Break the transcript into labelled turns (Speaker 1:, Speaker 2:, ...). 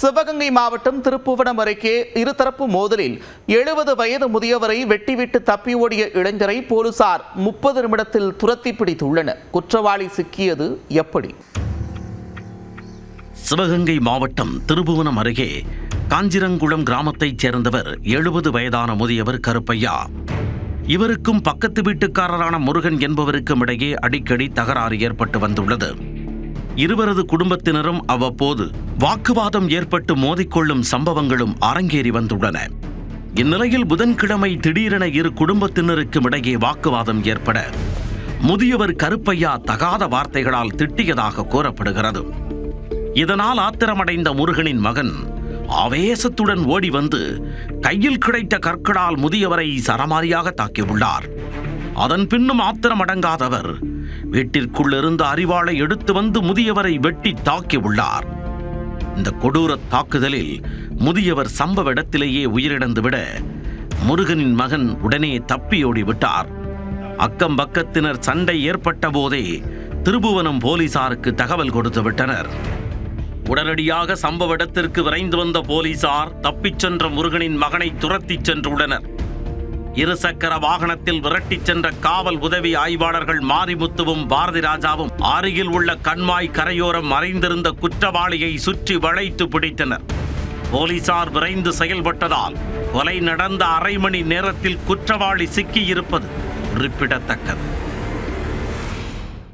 Speaker 1: சிவகங்கை மாவட்டம் திருப்புவனம் அருகே இருதரப்பு மோதலில் 70 வயது முதியவரை வெட்டிவிட்டு தப்பி ஓடிய இளைஞரை போலீசார் 30 நிமிடத்தில் துரத்தி பிடித்துள்ளனர். குற்றவாளி சிக்கியது எப்படி?
Speaker 2: சிவகங்கை மாவட்டம் திருப்புவனம் அருகே காஞ்சிரங்குளம் கிராமத்தைச் சேர்ந்தவர் 70 வயதான முதியவர் கருப்பையா. இவருக்கும் பக்கத்து வீட்டுக்காரரான முருகன் என்பவருக்கும் இடையே அடிக்கடி தகராறு ஏற்பட்டு வந்துள்ளது. இருவரது குடும்பத்தினரும் அவ்வப்போது வாக்குவாதம் ஏற்பட்டு மோதிக்கொள்ளும் சம்பவங்களும் அரங்கேறி வந்துள்ளன. இந்நிலையில் புதன்கிழமை திடீரென இரு குடும்பத்தினருக்கும் இடையே வாக்குவாதம் ஏற்பட முதியவர் கருப்பையா தகாத வார்த்தைகளால் திட்டியதாக கூறப்படுகிறது. இதனால் ஆத்திரமடைந்த முருகனின் மகன் ஆவேசத்துடன் ஓடி வந்து கையில் கிடைத்த கற்களால் முதியவரை சரமாரியாக தாக்கியுள்ளார். அதன் பின்னும் ஆத்திரமடங்காதவர் வீட்டிற்குள் இருந்த அரிவாளை எடுத்து வந்து முதியவரை வெட்டி தாக்கியுள்ளார். இந்த கொடூர தாக்குதலில் முதியவர் சம்பவ இடத்திலேயே உயிரிழந்துவிட முருகனின் மகன் உடனே தப்பியோடி விட்டார். அக்கம் பக்கத்தினர் சண்டை ஏற்பட்ட போதே திருப்புவனம் போலீசாருக்கு தகவல் கொடுத்து விட்டனர். உடனடியாக சம்பவ இடத்திற்கு விரைந்து வந்த போலீசார் தப்பிச் சென்ற முருகனின் மகனை துரத்திச் சென்றுள்ளனர். இருசக்கர வாகனத்தில் விரட்டிச் சென்ற காவல் உதவி ஆய்வாளர்கள் மாரிமுத்துவும் பாரதிராஜாவும் அருகில் உள்ள கண்மாய் கரையோரம் மறைந்திருந்த குற்றவாளியை சுற்றி வளைத்து பிடித்தனர். போலீசார் விரைந்து செயல்பட்டதால் கொலை நடந்த அரை மணி நேரத்தில் குற்றவாளி சிக்கியிருப்பது குறிப்பிடத்தக்கது.